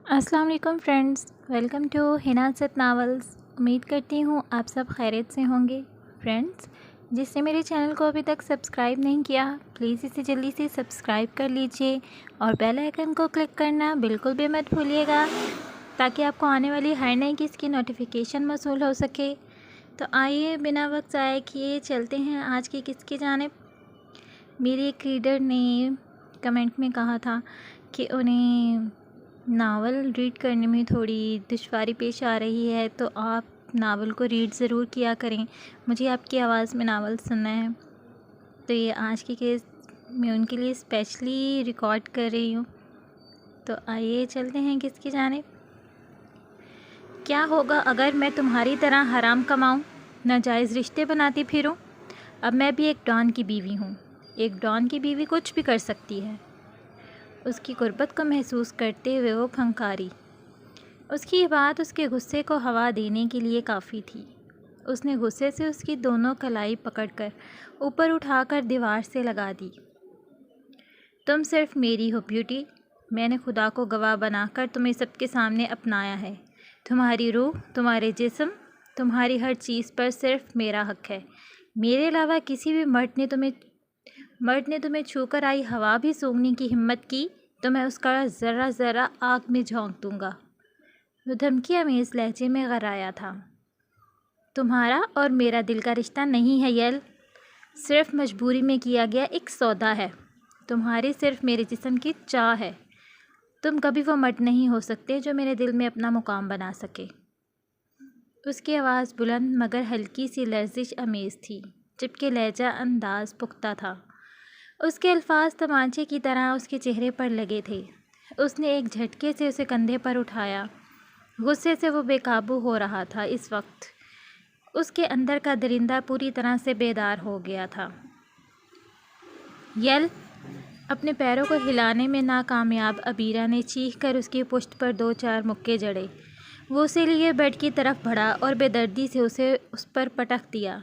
السلام علیکم friends, welcome to ہناست novels. امید کرتی ہوں آپ سب خیریت سے ہوں گے۔ فرینڈز، جس نے میرے چینل کو ابھی تک سبسکرائب نہیں کیا پلیز اسے جلدی سے سبسکرائب کر لیجئے اور بیل آئیکن کو کلک کرنا بالکل بھی مت بھولیے گا تاکہ آپ کو آنے والی ہر نئی قسط کی نوٹیفیکیشن موصول ہو سکے۔ تو آئیے بنا وقت ضائع کیے چلتے ہیں آج کی قسط کی جانب۔ میری ایک ریڈر نے کمنٹ میں کہا تھا کہ انہیں ناول ریڈ کرنے میں تھوڑی دشواری پیش آ رہی ہے، تو آپ ناول کو ریڈ ضرور کیا کریں، مجھے آپ کی آواز میں ناول سننا ہے۔ تو یہ آج کی کیس میں ان کے لیے اسپیشلی ریکارڈ کر رہی ہوں۔ تو آئیے چلتے ہیں کس کی جانب۔ کیا ہوگا اگر میں تمہاری طرح حرام کماؤں، ناجائز رشتے بناتی پھروں؟ اب میں بھی ایک ڈان کی بیوی ہوں۔ ایک ڈان کی بیوی کچھ بھی کر سکتی ہے۔ اس کی قربت کو محسوس کرتے ہوئے وہ پھنکاری۔ اس کی یہ بات اس کے غصے کو ہوا دینے کے لیے کافی تھی۔ اس نے غصے سے اس کی دونوں کلائی پکڑ کر اوپر اٹھا کر دیوار سے لگا دی۔ تم صرف میری ہو بیوٹی، میں نے خدا کو گواہ بنا کر تمہیں سب کے سامنے اپنایا ہے۔ تمہاری روح، تمہارے جسم، تمہاری ہر چیز پر صرف میرا حق ہے۔ میرے علاوہ کسی بھی مرد نے تمہیں چھو کر آئی ہوا بھی سونگھنے کی ہمت کی تو میں اس کا ذرہ ذرہ آگ میں جھونک دوں گا۔ وہ دھمکی آمیز لہجے میں غرایا تھا۔ تمہارا اور میرا دل کا رشتہ نہیں ہے یل، صرف مجبوری میں کیا گیا ایک سودا ہے۔ تمہاری صرف میرے جسم کی چاہ ہے۔ تم کبھی وہ مرد نہیں ہو سکتے جو میرے دل میں اپنا مقام بنا سکے۔ اس کی آواز بلند مگر ہلکی سی لرزش امیز تھی، جبکہ لہجہ انداز پختہ تھا۔ اس کے الفاظ تمانچے کی طرح اس کے چہرے پر لگے تھے۔ اس نے ایک جھٹکے سے اسے کندھے پر اٹھایا۔ غصے سے وہ بے قابو ہو رہا تھا۔ اس وقت اس کے اندر کا درندہ پوری طرح سے بیدار ہو گیا تھا۔ یل! اپنے پیروں کو ہلانے میں ناکامیاب ابیرہ نے چیخ کر اس کی پشت پر دو چار مکے جڑے۔ وہ اسے لیے بیڈ کی طرف بڑھا اور بے دردی سے اسے اس پر پٹک دیا۔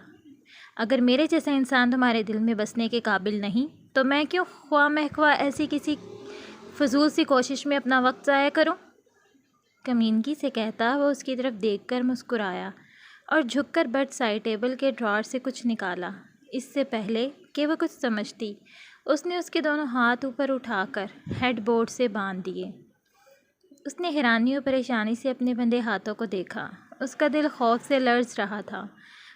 اگر میرے جیسا انسان تمہارے دل میں بسنے کے قابل نہیں تو میں کیوں خواہ مخواہ ایسی کسی فضول سی کوشش میں اپنا وقت ضائع کروں؟ کمینگی سے کہتا وہ اس کی طرف دیکھ کر مسکرایا اور جھک کر بیڈ سائڈ ٹیبل کے ڈرار سے کچھ نکالا۔ اس سے پہلے کہ وہ کچھ سمجھتی، اس نے اس کے دونوں ہاتھ اوپر اٹھا کر ہیڈ بورڈ سے باندھ دیے۔ اس نے حیرانی اور پریشانی سے اپنے بندھے ہاتھوں کو دیکھا۔ اس کا دل خوف سے لرز رہا تھا۔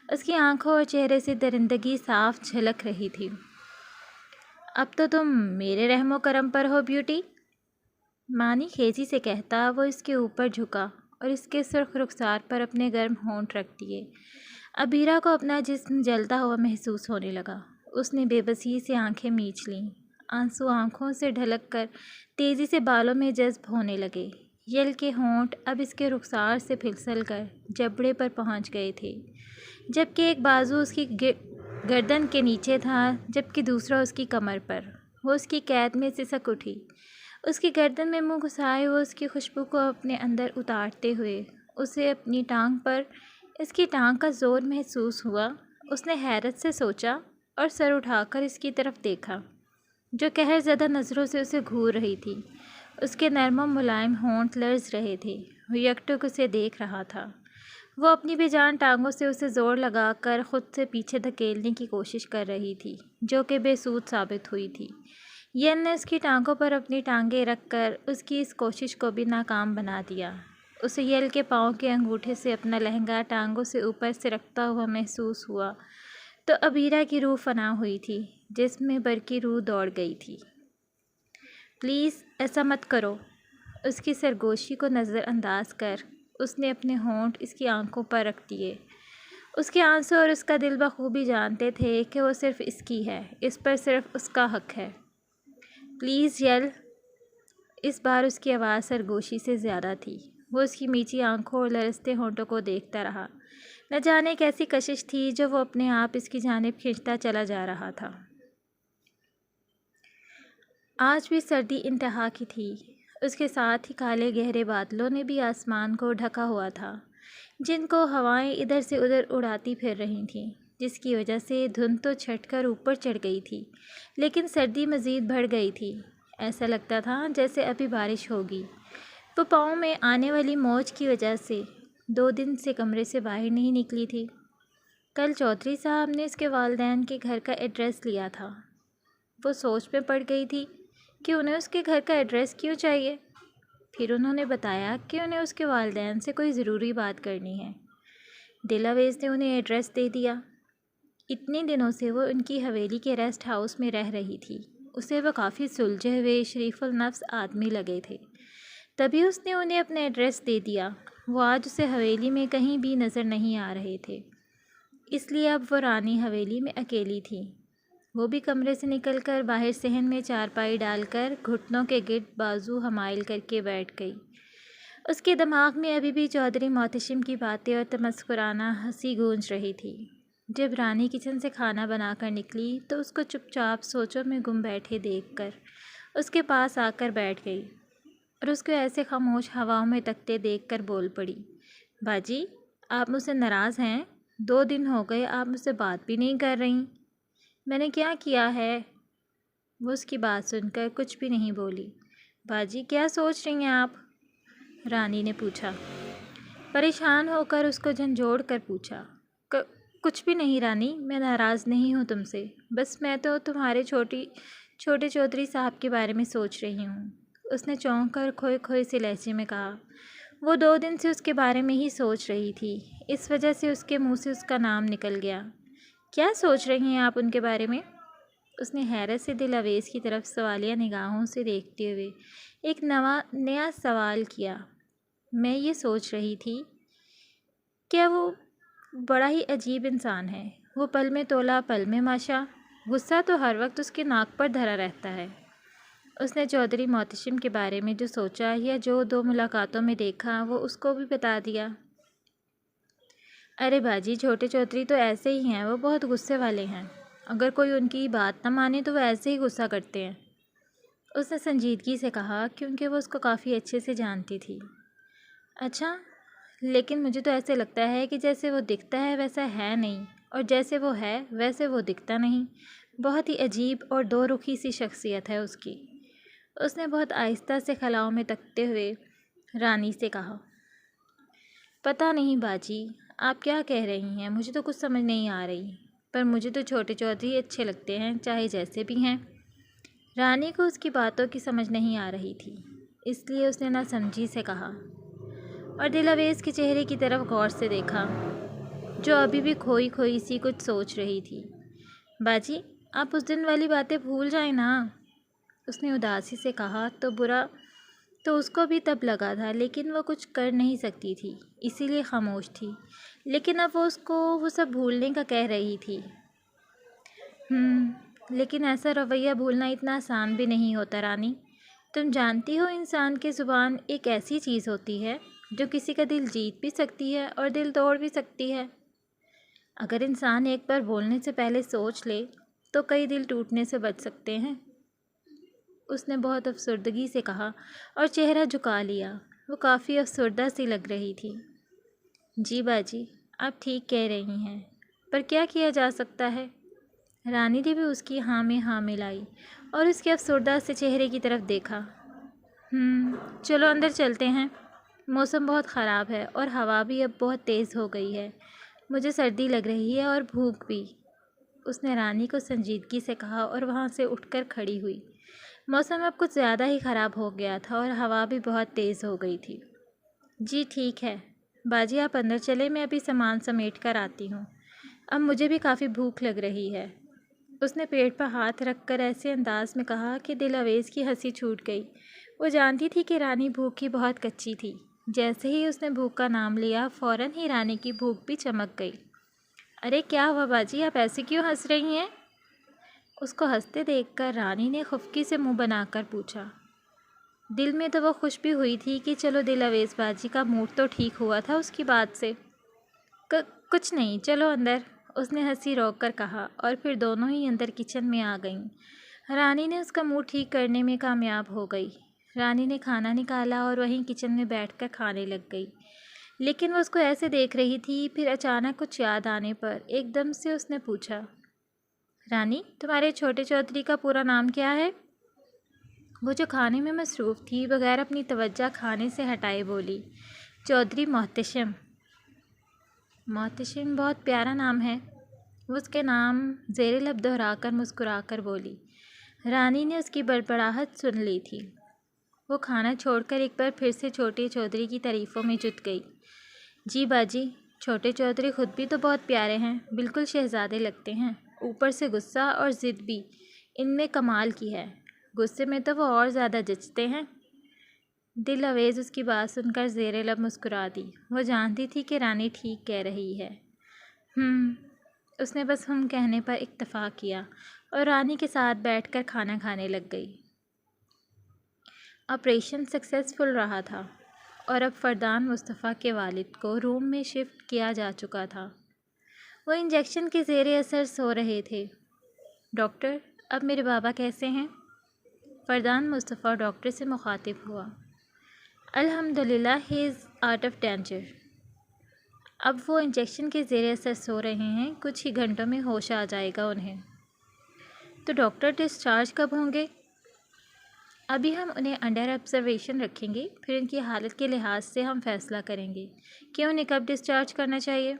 اس کی آنکھوں اور چہرے سے درندگی صاف جھلک رہی تھی۔ اب تو تم میرے رحم و کرم پر ہو بیوٹی، معنی خیزی سے کہتا وہ اس کے اوپر جھکا اور اس کے سرخ رخسار پر اپنے گرم ہونٹ رکھ دیے۔ ابیرہ کو اپنا جسم جلتا ہوا محسوس ہونے لگا۔ اس نے بے بسی سے آنکھیں میچ لیں۔ آنسو آنکھوں سے ڈھلک کر تیزی سے بالوں میں جذب ہونے لگے۔ یل کے ہونٹ اب اس کے رخسار سے پھسل کر جبڑے پر پہنچ گئے تھے، جبکہ ایک بازو اس کی گردن کے نیچے تھا جبکہ دوسرا اس کی کمر پر۔ وہ اس کی قید میں سسک اٹھی۔ اس کی گردن میں منہ گھسائے وہ اس کی خوشبو کو اپنے اندر اتارتے ہوئے اسے اپنی ٹانگ پر اس کی ٹانگ کا زور محسوس ہوا۔ اس نے حیرت سے سوچا اور سر اٹھا کر اس کی طرف دیکھا جو قہر زدہ نظروں سے اسے گھور رہی تھی۔ اس کے نرم و ملائم ہونٹ لرز رہے تھے۔ وہ یکٹک اسے دیکھ رہا تھا۔ وہ اپنی بے جان ٹانگوں سے اسے زور لگا کر خود سے پیچھے دھکیلنے کی کوشش کر رہی تھی جو کہ بے سود ثابت ہوئی تھی۔ یل نے اس کی ٹانگوں پر اپنی ٹانگیں رکھ کر اس کی اس کوشش کو بھی ناکام بنا دیا۔ اسے یل کے پاؤں کے انگوٹھے سے اپنا لہنگا ٹانگوں سے اوپر سرکتا ہوا محسوس ہوا تو ابیرہ کی روح فنا ہوئی تھی، جسم میں برقی روح دوڑ گئی تھی۔ پلیز ایسا مت کرو۔ اس کی سرگوشی کو نظر انداز کر اس نے اپنے ہونٹ اس کی آنکھوں پر رکھ دیے۔ اس کے آنسو اور اس کا دل بخوبی جانتے تھے کہ وہ صرف اس کی ہے، اس پر صرف اس کا حق ہے۔ پلیز یل! اس بار اس کی آواز سرگوشی سے زیادہ تھی۔ وہ اس کی میچھی آنکھوں اور لرزتے ہونٹوں کو دیکھتا رہا۔ نہ جانے کیسی کشش تھی جو وہ اپنے آپ اس کی جانب کھینچتا چلا جا رہا تھا۔ آج بھی سردی انتہا کی تھی۔ اس کے ساتھ ہی کالے گہرے بادلوں نے بھی آسمان کو ڈھکا ہوا تھا، جن کو ہوائیں ادھر سے ادھر اڑاتی پھر رہی تھیں، جس کی وجہ سے دھند تو چھٹ کر اوپر چڑھ گئی تھی لیکن سردی مزید بڑھ گئی تھی۔ ایسا لگتا تھا جیسے ابھی بارش ہوگی۔ وہ پاؤں میں آنے والی موج کی وجہ سے 2 دن سے کمرے سے باہر نہیں نکلی تھی۔ کل چودھری صاحب نے اس کے والدین کے گھر کا ایڈریس لیا تھا۔ وہ سوچ میں پڑ گئی تھی کہ انہیں اس کے گھر کا ایڈریس کیوں چاہیے۔ پھر انہوں نے بتایا کہ انہیں اس کے والدین سے کوئی ضروری بات کرنی ہے۔ دل آویز نے انہیں ایڈریس دے دیا۔ اتنے دنوں سے وہ ان کی حویلی کے ریسٹ ہاؤس میں رہ رہی تھی۔ اسے وہ کافی سلجھے ہوئے شریف النفس آدمی لگے تھے، تبھی اس نے انہیں اپنا ایڈریس دے دیا۔ وہ آج اسے حویلی میں کہیں بھی نظر نہیں آ رہے تھے، اس لیے اب وہ رانی حویلی میں اکیلی تھی۔ وہ بھی کمرے سے نکل کر باہر صحن میں چارپائی ڈال کر گھٹنوں کے گرد بازو حمائل کر کے بیٹھ گئی۔ اس کے دماغ میں ابھی بھی چودھری محتشم کی باتیں اور تمسخرانہ ہنسی گونج رہی تھی۔ جب رانی کچن سے کھانا بنا کر نکلی تو اس کو چپ چاپ سوچوں میں گم بیٹھے دیکھ کر اس کے پاس آ کر بیٹھ گئی اور اس کو ایسے خاموش ہواؤں میں تکتے دیکھ کر بول پڑی، باجی آپ مجھ سے ناراض ہیں؟ 2 دن ہو گئے آپ مجھ سے بات بھی نہیں کر رہی۔ میں نے کیا کیا ہے؟ وہ اس کی بات سن کر کچھ بھی نہیں بولی۔ باجی کیا سوچ رہی ہیں آپ؟ رانی نے پوچھا، پریشان ہو کر اس کو جھنجھوڑ کر پوچھا۔ کچھ بھی نہیں رانی، میں ناراض نہیں ہوں تم سے، بس میں تو تمہارے چھوٹے چودھری صاحب کے بارے میں سوچ رہی ہوں۔ اس نے چونک کر کھوئے کھوئے سے لہجے میں کہا۔ وہ 2 دن سے اس کے بارے میں ہی سوچ رہی تھی، اس وجہ سے اس کے منہ سے اس کا نام نکل گیا۔ کیا سوچ رہی ہیں آپ ان کے بارے میں؟ اس نے حیرت سے دل آویز کی طرف سوالیہ نگاہوں سے دیکھتے ہوئے ایک نیا سوال کیا۔ میں یہ سوچ رہی تھی کہ وہ بڑا ہی عجیب انسان ہے۔ وہ پل میں تولا پل میں ماشا، غصہ تو ہر وقت اس کے ناک پر دھرا رہتا ہے۔ اس نے چودھری محتشم کے بارے میں جو سوچا یا جو 2 ملاقاتوں میں دیکھا وہ اس کو بھی بتا دیا۔ ارے باجی چھوٹے چودھری تو ایسے ہی ہیں، وہ بہت غصے والے ہیں۔ اگر کوئی ان کی بات نہ مانے تو وہ ایسے ہی غصہ کرتے ہیں۔ اس نے سنجیدگی سے کہا، کیونکہ وہ اس کو کافی اچھے سے جانتی تھی۔ اچھا، لیکن مجھے تو ایسے لگتا ہے کہ جیسے وہ دکھتا ہے ویسا ہے نہیں، اور جیسے وہ ہے ویسے وہ دکھتا نہیں۔ بہت ہی عجیب اور 2 رخی سی شخصیت ہے اس کی۔ اس نے بہت آہستہ سے خلاؤں میں تکتے ہوئے رانی سے کہا۔ پتہ نہیں باجی آپ کیا کہہ رہی ہیں، مجھے تو کچھ سمجھ نہیں آ رہی، پر مجھے تو چھوٹے چودھری اچھے لگتے ہیں، چاہے جیسے بھی ہیں۔ رانی کو اس کی باتوں کی سمجھ نہیں آ رہی تھی، اس لیے اس نے نہ سمجھی سے کہا اور دل آویز کے چہرے کی طرف غور سے دیکھا، جو ابھی بھی کھوئی کھوئی سی کچھ سوچ رہی تھی۔ باجی آپ اس دن والی باتیں بھول جائیں نا، اس نے اداسی سے کہا۔ تو برا تو اس کو بھی تب لگا تھا، لیکن وہ کچھ کر نہیں سکتی تھی، اسی لیے خاموش تھی۔ لیکن اب وہ اس کو وہ سب بھولنے کا کہہ رہی تھی۔ لیکن ایسا رویہ بھولنا اتنا آسان بھی نہیں ہوتا رانی۔ تم جانتی ہو انسان کی زبان ایک ایسی چیز ہوتی ہے جو کسی کا دل جیت بھی سکتی ہے اور دل توڑ بھی سکتی ہے۔ اگر انسان ایک بار بولنے سے پہلے سوچ لے تو کئی دل ٹوٹنے سے بچ سکتے ہیں۔ اس نے بہت افسردگی سے کہا اور چہرہ جھکا لیا۔ وہ کافی افسردہ سی لگ رہی تھی۔ جی باجی آپ ٹھیک کہہ رہی ہیں، پر کیا کیا جا سکتا ہے؟ رانی نے بھی اس کی ہاں میں ہاں ملائی اور اس کے افسردہ سے چہرے کی طرف دیکھا۔ چلو اندر چلتے ہیں، موسم بہت خراب ہے اور ہوا بھی اب بہت تیز ہو گئی ہے، مجھے سردی لگ رہی ہے اور بھوک بھی۔ اس نے رانی کو سنجیدگی سے کہا اور وہاں سے اٹھ کر کھڑی ہوئی۔ موسم اب کچھ زیادہ ہی خراب ہو گیا تھا اور ہوا بھی بہت تیز ہو گئی تھی۔ جی ٹھیک ہے باجی آپ اندر چلیں، میں ابھی سامان سمیٹ کر آتی ہوں، اب مجھے بھی کافی بھوک لگ رہی ہے۔ اس نے پیٹ پر ہاتھ رکھ کر ایسے انداز میں کہا کہ دل آویز کی ہنسی چھوٹ گئی۔ وہ جانتی تھی کہ رانی بھوک کی بہت کچی تھی۔ جیسے ہی اس نے بھوک کا نام لیا فوراً ہی رانی کی بھوک بھی چمک گئی۔ ارے کیا ہوا باجی آپ ایسے کیوں ہنس رہی ہیں؟ اس کو ہنستے دیکھ کر رانی نے خفگی سے منہ بنا کر پوچھا۔ دل میں تو وہ خوش بھی ہوئی تھی کہ چلو دل آویز باجی کا موڈ تو ٹھیک ہوا تھا اس کی بات سے۔ کچھ نہیں، چلو اندر، اس نے ہنسی روک کر کہا اور پھر دونوں ہی اندر کچن میں آ گئیں۔ رانی نے اس کا موڈ ٹھیک کرنے میں کامیاب ہو گئی۔ رانی نے کھانا نکالا اور وہیں کچن میں بیٹھ کر کھانے لگ گئی، لیکن وہ اس کو ایسے دیکھ رہی تھی۔ پھر اچانک کچھ یاد آنے پر ایک دم سے اس نے پوچھا، رانی تمہارے چھوٹے چودھری کا پورا نام کیا ہے؟ وہ جو کھانے میں مصروف تھی بغیر اپنی توجہ کھانے سے ہٹائے بولی، چودھری محتشم۔ محتشم بہت پیارا نام ہے، وہ اس کے نام زیر لب دہرا کر مسکرا کر بولی۔ رانی نے اس کی بڑبڑاہٹ سن لی تھی۔ وہ کھانا چھوڑ کر ایک بار پھر سے چھوٹے چودھری کی تعریفوں میں جت گئی۔ جی باجی، چھوٹے چودھری خود بھی تو بہت پیارے ہیں، بالکل شہزادے لگتے ہیں، اوپر سے غصہ اور ضد بھی ان میں کمال کی ہے، غصے میں تو وہ اور زیادہ جچتے ہیں۔ دل اویز اس کی بات سن کر زیر لب مسکرا دی۔ وہ جانتی تھی کہ رانی ٹھیک کہہ رہی ہے۔ اس نے بس کہنے پر اکتفا کیا اور رانی کے ساتھ بیٹھ کر کھانا کھانے لگ گئی۔ آپریشن سکسیسفل رہا تھا اور اب فردان مصطفیٰ کے والد کو روم میں شفٹ کیا جا چکا تھا۔ وہ انجیکشن کے زیر اثر سو رہے تھے۔ ڈاکٹر، اب میرے بابا کیسے ہیں؟ فردان مصطفیٰ ڈاکٹر سے مخاطب ہوا۔ الحمدللہ ہی از آؤٹ آف ڈینجر۔ اب وہ انجیکشن کے زیر اثر سو رہے ہیں، کچھ ہی گھنٹوں میں ہوش آ جائے گا انہیں۔ تو ڈاکٹر ڈسچارج کب ہوں گے؟ ابھی ہم انہیں انڈر آبزرویشن رکھیں گے، پھر ان کی حالت کے لحاظ سے ہم فیصلہ کریں گے کہ انہیں کب ڈسچارج کرنا چاہیے،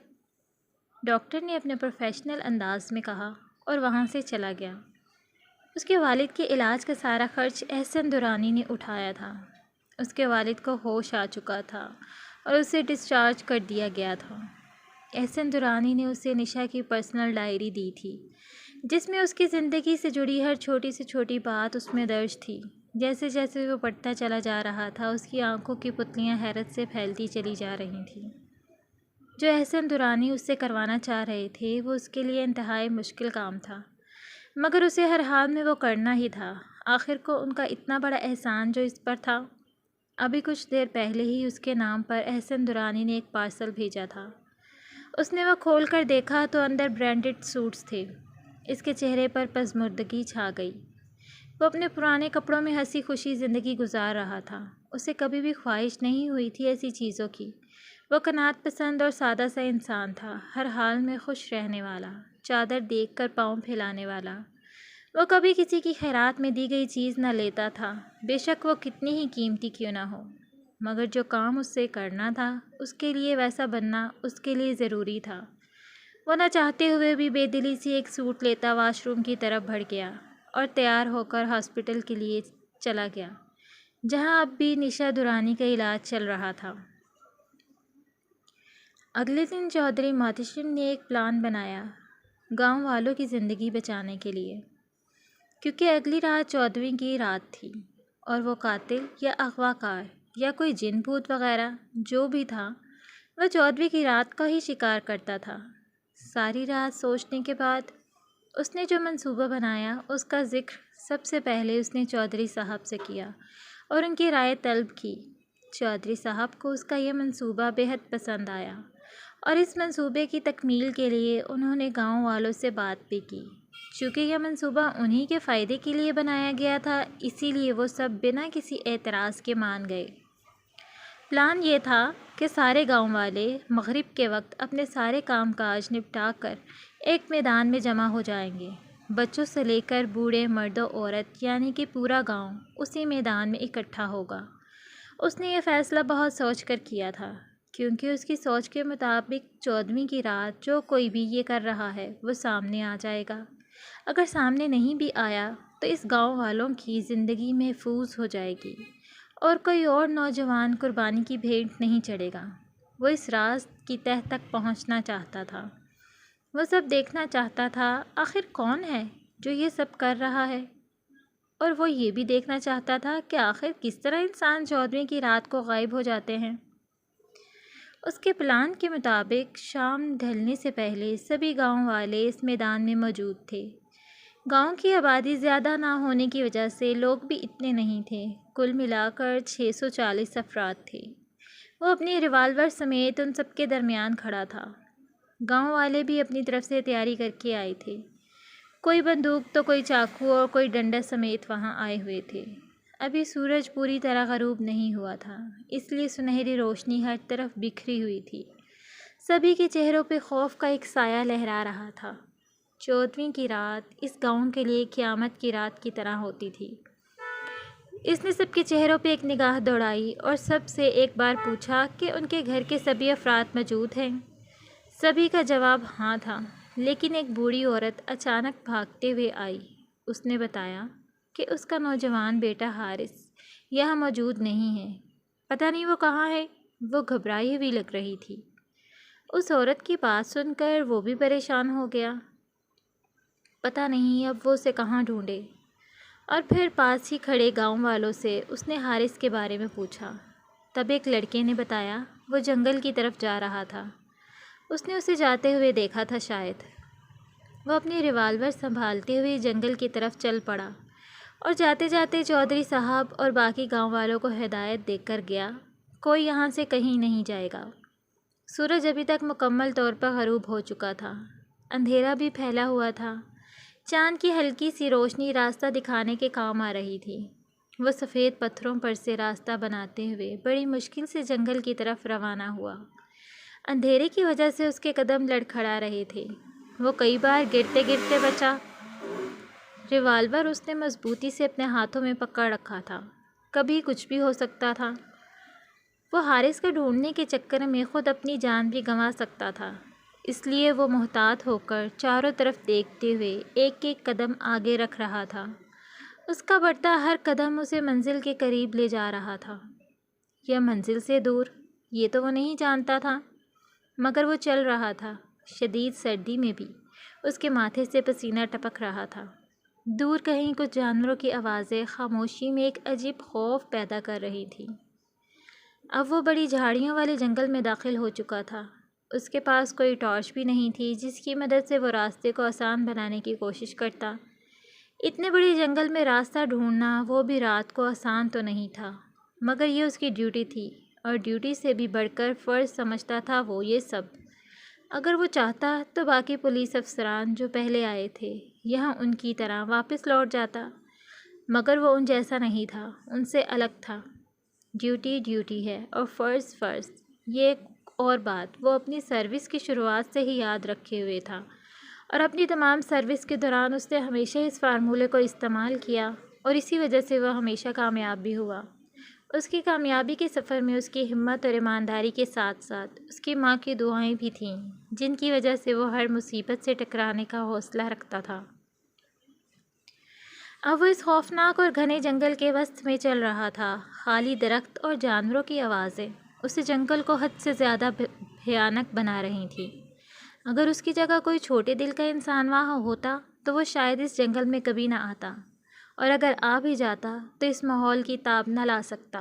ڈاکٹر نے اپنے پروفیشنل انداز میں کہا اور وہاں سے چلا گیا۔ اس کے والد کے علاج کا سارا خرچ احسن درانی نے اٹھایا تھا۔ اس کے والد کو ہوش آ چکا تھا اور اسے ڈسچارج کر دیا گیا تھا۔ احسن درانی نے اسے نشا کی پرسنل ڈائری دی تھی، جس میں اس کی زندگی سے جڑی ہر چھوٹی سے چھوٹی بات اس میں درج تھی۔ جیسے جیسے وہ پڑھتا چلا جا رہا تھا، اس کی آنکھوں کی پتلیاں حیرت سے پھیلتی چلی جا رہی تھیں۔ جو احسن درانی اس سے کروانا چاہ رہے تھے وہ اس کے لیے انتہائی مشکل کام تھا، مگر اسے ہر حال میں وہ کرنا ہی تھا۔ آخر کو ان کا اتنا بڑا احسان جو اس پر تھا۔ ابھی کچھ دیر پہلے ہی اس کے نام پر احسن درانی نے ایک پارسل بھیجا تھا۔ اس نے وہ کھول کر دیکھا تو اندر برانڈڈ سوٹس تھے۔ اس کے چہرے پر پژمردگی چھا گئی۔ وہ اپنے پرانے کپڑوں میں ہنسی خوشی زندگی گزار رہا تھا۔ اسے کبھی بھی خواہش نہیں ہوئی تھی ایسی چیزوں کی۔ وہ قناعت پسند اور سادہ سا انسان تھا، ہر حال میں خوش رہنے والا، چادر دیکھ کر پاؤں پھیلانے والا۔ وہ کبھی کسی کی خیرات میں دی گئی چیز نہ لیتا تھا، بے شک وہ کتنی ہی قیمتی کیوں نہ ہو، مگر جو کام اس سے کرنا تھا اس کے لیے ویسا بننا اس کے لیے ضروری تھا۔ وہ نہ چاہتے ہوئے بھی بے دلی سے ایک سوٹ لیتا واش روم کی طرف بڑھ گیا اور تیار ہو کر ہاسپٹل کے لیے چلا گیا، جہاں اب بھی نشا درانی کا علاج چل رہا تھا۔ اگلے دن چودھری محتشم نے ایک پلان بنایا گاؤں والوں کی زندگی بچانے کے لیے، کیونکہ اگلی رات چودھویں کی رات تھی اور وہ قاتل یا اغوا کار یا کوئی جن بھوت وغیرہ جو بھی تھا، وہ چودھویں کی رات کا ہی شکار کرتا تھا۔ ساری رات سوچنے کے بعد اس نے جو منصوبہ بنایا اس کا ذکر سب سے پہلے اس نے چودھری صاحب سے کیا اور ان کی رائے طلب کی۔ چودھری صاحب کو اس کا یہ منصوبہ بے حد پسند آیا اور اس منصوبے کی تکمیل کے لیے انہوں نے گاؤں والوں سے بات بھی کی۔ چونکہ یہ منصوبہ انہی کے فائدے کے لیے بنایا گیا تھا، اسی لیے وہ سب بنا کسی اعتراض کے مان گئے۔ پلان یہ تھا کہ سارے گاؤں والے مغرب کے وقت اپنے سارے کام کاج نپٹا کر ایک میدان میں جمع ہو جائیں گے۔ بچوں سے لے کر بوڑھے مرد و عورت یعنی کہ پورا گاؤں اسی میدان میں اکٹھا ہوگا۔ اس نے یہ فیصلہ بہت سوچ کر کیا تھا، کیونکہ اس کی سوچ کے مطابق چودھویں کی رات جو کوئی بھی یہ کر رہا ہے وہ سامنے آ جائے گا۔ اگر سامنے نہیں بھی آیا تو اس گاؤں والوں کی زندگی محفوظ ہو جائے گی اور کوئی اور نوجوان قربانی کی بھیٹ نہیں چڑھے گا۔ وہ اس راز کی تہہ تک پہنچنا چاہتا تھا۔ وہ سب دیکھنا چاہتا تھا آخر کون ہے جو یہ سب کر رہا ہے، اور وہ یہ بھی دیکھنا چاہتا تھا کہ آخر کس طرح انسان چودھویں کی رات کو غائب ہو جاتے ہیں۔ اس کے پلان کے مطابق شام ڈھلنے سے پہلے سبھی گاؤں والے اس میدان میں موجود تھے۔ گاؤں کی آبادی زیادہ نہ ہونے کی وجہ سے لوگ بھی اتنے نہیں تھے، کل ملا کر 640 افراد تھے۔ وہ اپنی ریوالور سمیت ان سب کے درمیان کھڑا تھا۔ گاؤں والے بھی اپنی طرف سے تیاری کر کے آئے تھے، کوئی بندوق تو کوئی چاقو اور کوئی ڈنڈا سمیت وہاں آئے ہوئے تھے۔ ابھی سورج پوری طرح غروب نہیں ہوا تھا، اس لیے سنہری روشنی ہر طرف بکھری ہوئی تھی۔ سبھی کے چہروں پہ خوف کا ایک سایہ لہرا رہا تھا۔ چودھویں کی رات اس گاؤں کے لیے قیامت کی رات کی طرح ہوتی تھی۔ اس نے سب کے چہروں پہ ایک نگاہ دوڑائی اور سب سے ایک بار پوچھا کہ ان کے گھر کے سبھی افراد موجود ہیں۔ سبھی کا جواب ہاں تھا، لیکن ایک بوڑھی عورت اچانک بھاگتے ہوئے آئی۔ اس نے بتایا کہ اس کا نوجوان بیٹا حارث یہاں موجود نہیں ہے، پتہ نہیں وہ کہاں ہے۔ وہ گھبرائی ہوئی لگ رہی تھی۔ اس عورت کی بات سن کر وہ بھی پریشان ہو گیا، پتہ نہیں اب وہ اسے کہاں ڈھونڈے۔ اور پھر پاس ہی کھڑے گاؤں والوں سے اس نے حارث کے بارے میں پوچھا۔ تب ایک لڑکے نے بتایا وہ جنگل کی طرف جا رہا تھا، اس نے اسے جاتے ہوئے دیکھا تھا شاید۔ وہ اپنی ریوالور سنبھالتے ہوئے جنگل کی طرف چل پڑا اور جاتے جاتے چودھری صاحب اور باقی گاؤں والوں کو ہدایت دے کر گیا، کوئی یہاں سے کہیں نہیں جائے گا۔ سورج ابھی تک مکمل طور پر غروب ہو چکا تھا، اندھیرا بھی پھیلا ہوا تھا۔ چاند کی ہلکی سی روشنی راستہ دکھانے کے کام آ رہی تھی۔ وہ سفید پتھروں پر سے راستہ بناتے ہوئے بڑی مشکل سے جنگل کی طرف روانہ ہوا۔ اندھیرے کی وجہ سے اس کے قدم لڑکھڑا رہے تھے، وہ کئی بار گرتے گرتے بچا۔ ریوالور اس نے مضبوطی سے اپنے ہاتھوں میں پکڑ رکھا تھا، کبھی کچھ بھی ہو سکتا تھا۔ وہ حارث کو ڈھونڈنے کے چکر میں خود اپنی جان بھی گنوا سکتا تھا، اس لیے وہ محتاط ہو کر چاروں طرف دیکھتے ہوئے ایک ایک قدم آگے رکھ رہا تھا۔ اس کا بڑھتا ہر قدم اسے منزل کے قریب لے جا رہا تھا، یا منزل سے دور، یہ تو وہ نہیں جانتا تھا، مگر وہ چل رہا تھا۔ شدید سردی میں بھی اس کے ماتھے سے پسینہ ٹپک رہا تھا۔ دور کہیں کچھ جانوروں کی آوازیں خاموشی میں ایک عجیب خوف پیدا کر رہی تھیں۔ اب وہ بڑی جھاڑیوں والے جنگل میں داخل ہو چکا تھا۔ اس کے پاس کوئی ٹارچ بھی نہیں تھی جس کی مدد سے وہ راستے کو آسان بنانے کی کوشش کرتا۔ اتنے بڑے جنگل میں راستہ ڈھونڈنا، وہ بھی رات کو، آسان تو نہیں تھا، مگر یہ اس کی ڈیوٹی تھی، اور ڈیوٹی سے بھی بڑھ کر فرض سمجھتا تھا وہ یہ سب۔ اگر وہ چاہتا تو باقی پولیس افسران جو پہلے آئے تھے یہاں ان کی طرح واپس لوٹ جاتا، مگر وہ ان جیسا نہیں تھا، ان سے الگ تھا۔ ڈیوٹی ڈیوٹی ہے اور فرض فرض، یہ ایک اور بات وہ اپنی سروس کی شروعات سے ہی یاد رکھے ہوئے تھا، اور اپنی تمام سروس کے دوران اس نے ہمیشہ اس فارمولے کو استعمال کیا، اور اسی وجہ سے وہ ہمیشہ کامیاب بھی ہوا۔ اس کی کامیابی کے سفر میں اس کی ہمت اور ایمانداری کے ساتھ ساتھ اس کی ماں کی دعائیں بھی تھیں، جن کی وجہ سے وہ ہر مصیبت سے ٹکرانے کا حوصلہ رکھتا تھا۔ اب وہ اس خوفناک اور گھنے جنگل کے وسط میں چل رہا تھا۔ خالی درخت اور جانوروں کی آوازیں اسے جنگل کو حد سے زیادہ بھیانک بنا رہی تھیں۔ اگر اس کی جگہ کوئی چھوٹے دل کا انسان وہاں ہوتا تو وہ شاید اس جنگل میں کبھی نہ آتا، اور اگر آ بھی جاتا تو اس ماحول کی تاب نہ لا سکتا۔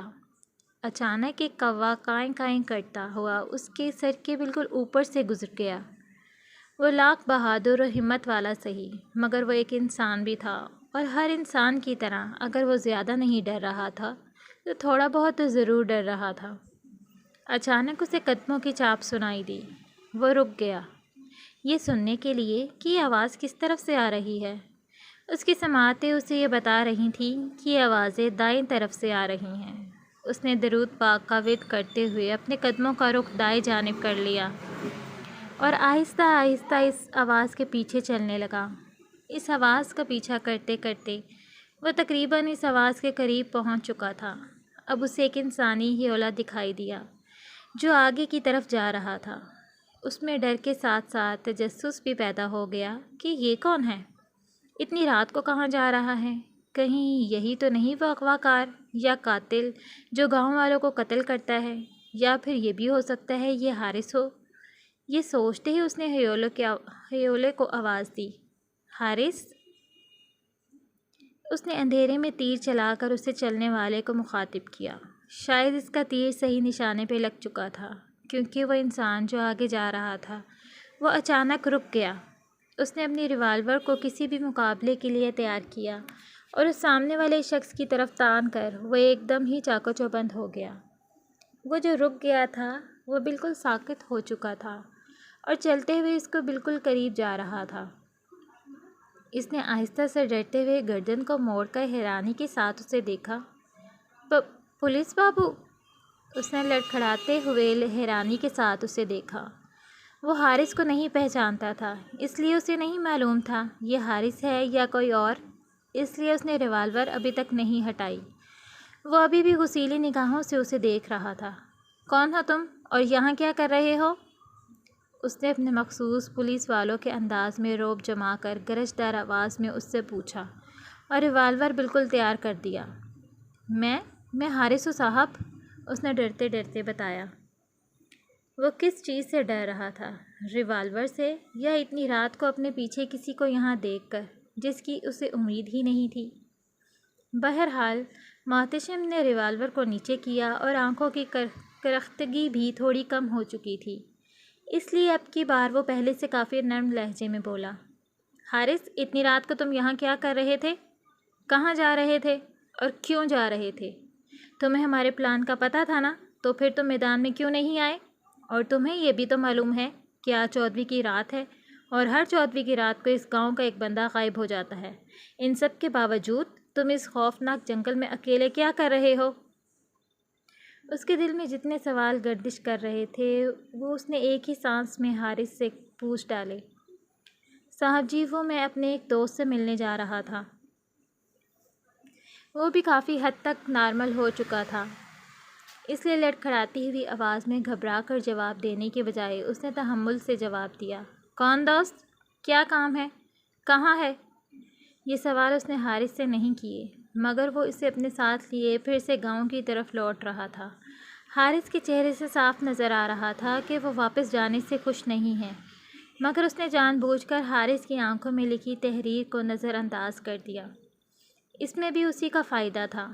اچانک ایک کوا کائیں کائیں کرتا ہوا اس کے سر کے بالکل اوپر سے گزر گیا۔ وہ لاکھ بہادر اور ہمت والا سہی، مگر وہ ایک انسان بھی تھا، اور ہر انسان کی طرح اگر وہ زیادہ نہیں ڈر رہا تھا تو تھوڑا بہت تو ضرور ڈر رہا تھا۔ اچانک اسے قدموں کی چاپ سنائی دی۔ وہ رک گیا، یہ سننے کے لیے کہ یہ آواز کس طرف سے آ رہی ہے۔ اس کی سماعتیں اسے یہ بتا رہی تھیں کہ یہ آوازیں دائیں طرف سے آ رہی ہیں۔ اس نے درود پاک کا ورد کرتے ہوئے اپنے قدموں کا رخ دائیں جانب کر لیا اور آہستہ آہستہ اس آواز کے پیچھے چلنے لگا۔ اس آواز کا پیچھا کرتے کرتے وہ تقریباً اس آواز کے قریب پہنچ چکا تھا۔ اب اسے ایک انسانی ہیولا دکھائی دیا جو آگے کی طرف جا رہا تھا۔ اس میں ڈر کے ساتھ ساتھ تجسس بھی پیدا ہو گیا کہ یہ کون ہے، اتنی رات کو کہاں جا رہا ہے، کہیں یہی تو نہیں وہ اغوا کار یا قاتل جو گاؤں والوں کو قتل کرتا ہے، یا پھر یہ بھی ہو سکتا ہے یہ حارث ہو۔ یہ سوچتے ہی اس نے ہیولے کو آواز دی، حارث! اس نے اندھیرے میں تیر چلا کر اسے چلنے والے کو مخاطب کیا۔ شاید اس کا تیر صحیح نشانے پہ لگ چکا تھا، کیونکہ وہ انسان جو آگے جا رہا تھا وہ اچانک رک گیا۔ اس نے اپنی ریوالور کو کسی بھی مقابلے کے لیے تیار کیا اور اس سامنے والے شخص کی طرف تان کر وہ ایک دم ہی چاقو چوبند ہو گیا۔ وہ جو رک گیا تھا وہ بالکل ساکت ہو چکا تھا اور چلتے ہوئے اس کو بالکل قریب جا رہا تھا۔ اس نے آہستہ سے ڈرتے ہوئے گردن کو موڑ کر حیرانی کے ساتھ اسے دیکھا۔ پولیس بابو! اس نے لڑکھڑاتے ہوئے حیرانی کے ساتھ اسے دیکھا۔ وہ حارث کو نہیں پہچانتا تھا، اس لیے اسے نہیں معلوم تھا یہ حارث ہے یا کوئی اور، اس لیے اس نے ریوالور ابھی تک نہیں ہٹائی۔ وہ ابھی بھی غصیلی نگاہوں سے اسے دیکھ رہا تھا۔ کون ہو تم اور یہاں کیا کر رہے ہو؟ اس نے اپنے مخصوص پولیس والوں کے انداز میں رعب جما کر گرجدار آواز میں اس سے پوچھا اور ریوالور بالکل تیار کر دیا۔ میں حارث صاحب، اس نے ڈرتے ڈرتے بتایا۔ وہ کس چیز سے ڈر رہا تھا؟ ریوالور سے، یا اتنی رات کو اپنے پیچھے کسی کو یہاں دیکھ کر جس کی اسے امید ہی نہیں تھی؟ بہرحال محتشم نے ریوالور کو نیچے کیا اور آنکھوں کی کرختگی بھی تھوڑی کم ہو چکی تھی، اس لیے اب کی بار وہ پہلے سے کافی نرم لہجے میں بولا۔ حارث، اتنی رات کو تم یہاں کیا کر رہے تھے؟ کہاں جا رہے تھے اور کیوں جا رہے تھے؟ تمہیں ہمارے پلان کا پتہ تھا نا، تو پھر تم میدان میں کیوں نہیں آئے؟ اور تمہیں یہ بھی تو معلوم ہے کہ آج 14ویں کی رات ہے اور ہر 14ویں کی رات کو اس گاؤں کا ایک بندہ غائب ہو جاتا ہے۔ ان سب کے باوجود تم اس خوفناک جنگل میں اکیلے کیا کر رہے ہو؟ اس کے دل میں جتنے سوال گردش کر رہے تھے وہ اس نے ایک ہی سانس میں حارث سے پوچھ ڈالے۔ صاحب جی، میں اپنے ایک دوست سے ملنے جا رہا تھا۔ وہ بھی کافی حد تک نارمل ہو چکا تھا، اس لیے لڑکھڑاتی ہوئی آواز میں گھبرا کر جواب دینے کے بجائے اس نے تحمل سے جواب دیا۔ کون دوست؟ کیا کام ہے؟ کہاں ہے؟ یہ سوال اس نے حارث سے نہیں کیے، مگر وہ اسے اپنے ساتھ لیے پھر سے گاؤں کی طرف لوٹ رہا تھا۔ حارث کے چہرے سے صاف نظر آ رہا تھا کہ وہ واپس جانے سے خوش نہیں ہے، مگر اس نے جان بوجھ کر حارث کی آنکھوں میں لکھی تحریر کو نظر انداز کر دیا۔ اس میں بھی اسی کا فائدہ تھا۔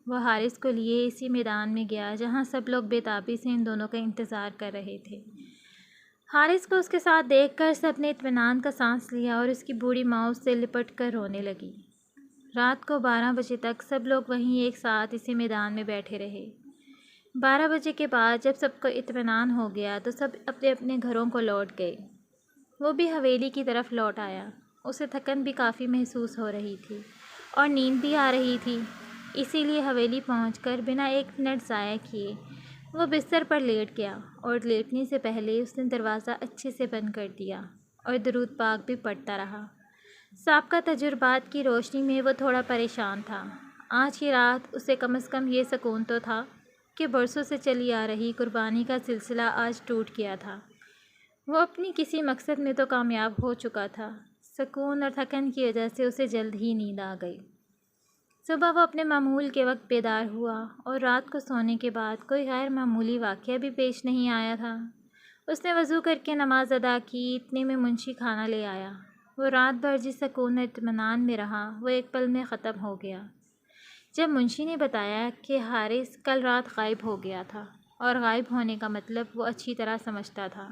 وہ حارث کو لیے اسی میدان میں گیا جہاں سب لوگ بے تابی سے ان دونوں کا انتظار کر رہے تھے۔ حارث کو اس کے ساتھ دیکھ کر سب نے اطمینان کا سانس لیا اور اس کی بوڑھی ماں اس سے لپٹ کر رونے لگی۔ رات کو 12 بجے تک سب لوگ وہیں ایک ساتھ اسی میدان میں بیٹھے رہے۔ 12 بجے کے بعد جب سب کو اطمینان ہو گیا تو سب اپنے اپنے گھروں کو لوٹ گئے۔ وہ بھی حویلی کی طرف لوٹ آیا۔ اسے تھکن بھی کافی محسوس ہو رہی تھی اور نیند بھی آ رہی تھی، اسی لیے حویلی پہنچ کر بنا ایک منٹ ضائع کیے وہ بستر پر لیٹ گیا اور لیٹنے سے پہلے اس نے دروازہ اچھے سے بند کر دیا اور درود پاک بھی پڑھتا رہا۔ سابقہ تجربات کی روشنی میں وہ تھوڑا پریشان تھا۔ آج کی رات اسے کم از کم یہ سکون تو تھا کہ برسوں سے چلی آ رہی قربانی کا سلسلہ آج ٹوٹ گیا تھا۔ وہ اپنی کسی مقصد میں تو کامیاب ہو چکا تھا۔ سکون اور تھکن کی وجہ سے اسے جلد ہی نیند آ گئی۔ صبح وہ اپنے معمول کے وقت بیدار ہوا اور رات کو سونے کے بعد کوئی غیر معمولی واقعہ بھی پیش نہیں آیا تھا۔ اس نے وضو کر کے نماز ادا کی، اتنے میں منشی کھانا لے آیا۔ وہ رات بھر جس سکون اور اطمینان میں رہا وہ ایک پل میں ختم ہو گیا جب منشی نے بتایا کہ حارث کل رات غائب ہو گیا تھا، اور غائب ہونے کا مطلب وہ اچھی طرح سمجھتا تھا۔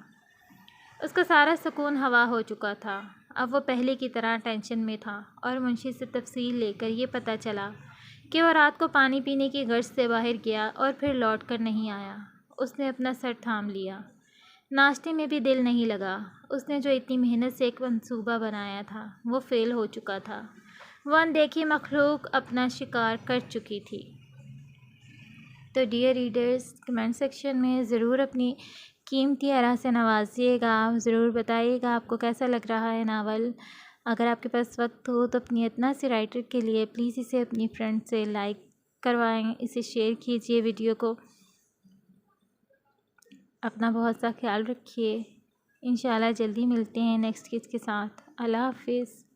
اس کا سارا سکون ہوا ہو چکا تھا۔ اب وہ پہلے کی طرح ٹینشن میں تھا اور منشی سے تفصیل لے کر یہ پتہ چلا کہ وہ رات کو پانی پینے کی غرض سے باہر گیا اور پھر لوٹ کر نہیں آیا۔ اس نے اپنا سر تھام لیا۔ ناشتے میں بھی دل نہیں لگا۔ اس نے جو اتنی محنت سے ایک منصوبہ بنایا تھا وہ فیل ہو چکا تھا۔ وہ اندیکھی مخلوق اپنا شکار کر چکی تھی۔ تو ڈیئر ریڈرز، کمنٹ سیکشن میں ضرور اپنی قیمتی آراء سے نوازیے گا، ضرور بتائیے گا آپ کو کیسا لگ رہا ہے ناول۔ اگر آپ کے پاس وقت ہو تو اپنی اتنا سی رائٹر کے لیے پلیز اسے اپنی فرینڈ سے لائک کروائیں، اسے شیئر کیجیے ویڈیو کو۔ اپنا بہت سا خیال رکھیے۔ انشاءاللہ جلدی ملتے ہیں نیکسٹ کس کے ساتھ۔ اللہ حافظ۔